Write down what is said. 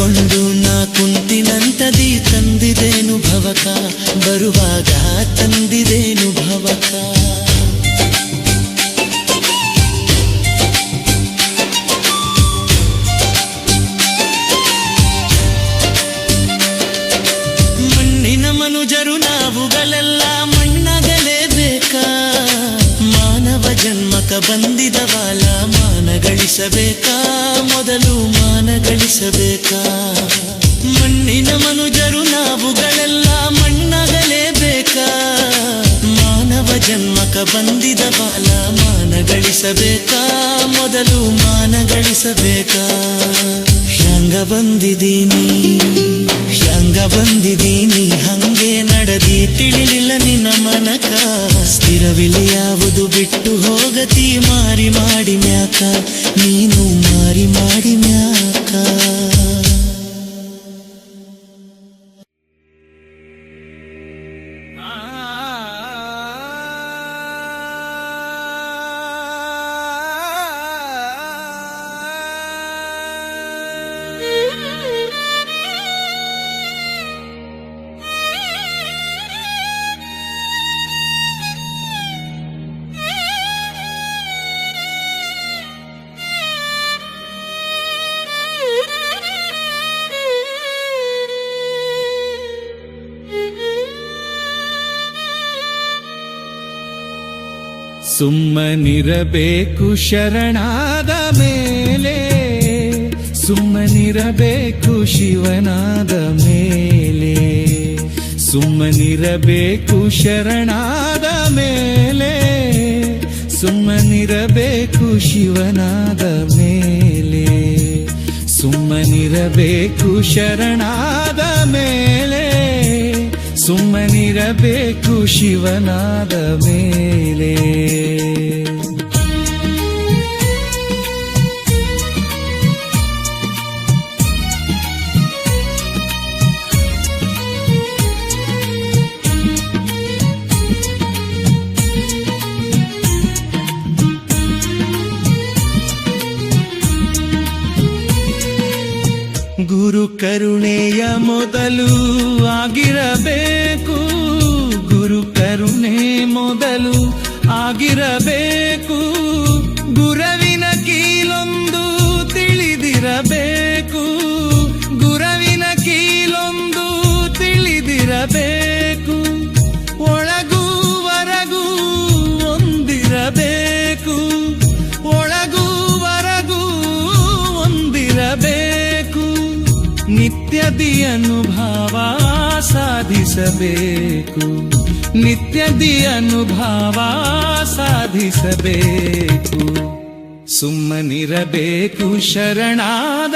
ಕಳೆದುಕೊಂಡು ನಾ ಕುಂತಿನಂತದಿ ತಂದಿದೇನು ಭವಕ, ಬರುವಾಗ ತಂದಿದೇನು ಭವಕ. ಮಣ್ಣಿನ ಮನುಜರು ನಾವುಗಳೆಲ್ಲ ಮಣ್ಣಾಗಲೇಬೇಕಾ, ಮಾನವ ಜನ್ಮಕ ಬಂದಿದ ಬಾಲ ಮಾನ ಗಳಿಸಬೇಕಾ, ಮೊದಲು ಮಾನ ಗಳಿಸಬೇಕಾ. ಮಣ್ಣಿನ ಮನುಜರು ನಾವುಗಳೆಲ್ಲ ಮಣ್ಣಾಗಲೇಬೇಕಾ, ಮಾನವ ಜನ್ಮಕ ಬಂದಿದ ಬಾಲ ಮಾನ ಗಳಿಸಬೇಕಾ, ಮೊದಲು ಮಾನ ಗಳಿಸಬೇಕಾ. ಹ್ಯಾಂಗ ಬಂದಿದ್ದೀನಿ ಹ್ಯಾಂಗ ಬಂದಿದ್ದೀನಿ ಹಂಗೆ ನಡದಿ ತಿಳಿಲಿಲ್ಲ ನಿನ್ನ ಮನಕ. ಸ್ಥಿರವಿಲ್ಲ ಯಾವುದು ಬಿಟ್ಟು ಹೋಗತಿ ಮಾರಿ ಮಾಡಿ ಮ್ಯಾಕ, ನೀನು ಮಾರಿ ಮಾಡಿ ಮ್ಯಾಕ. ಸುಮ್ಮನಿರಬೇಕು ಶರಣಾದ ಮೇಲೆ, ಸುಮ್ಮನಿರಬೇಕು ಶಿವನಾದ ಮೇಲೆ. ಸುಮ್ಮನಿರಬೇಕು ಶರಣಾದ ಮೇಲೆ, ಸುಮ್ಮನಿರಬೇಕು ಶಿವನಾದ ಮೇಲೆ. ಸುಮ್ಮನಿರಬೇಕು ಶರಣಾದ ಮೇಲೆ, ಸುಮ್ಮನಿರಬೇಕು ಶಿವನಾದ ಮೇಲೆ. ಗುರು ಕರುಣೆಯ ಮೊದಲು ಆಗಿರಬೇಕು, ಗುರು ಕರುಣೆ ಮೊದಲು ಆಗಿರಬೇಕು. ಗುರುವಿನ ಕೀಲೊಂದು ತಿಳಿದಿರಬೇಕು, ಗುರುವಿನ ಕೀಲೊಂದು ತಿಳಿದಿರಬೇಕು. ಒಳಗೂ ಹೊರಗೂ ಒಂದಿರಬೇಕು, ಒಳಗೂ ಹೊರಗೂ ಒಂದಿರಬೇಕು. ನಿತ್ಯದಿ ಅನುಭವ ಸಾಧಿಸಬೇಕು, ನಿತ್ಯದಿ ಅನುಭವ ಸಾಧಿಸಬೇಕು. ಸುಮ್ಮನಿರಬೇಕು ಶರಣಾದ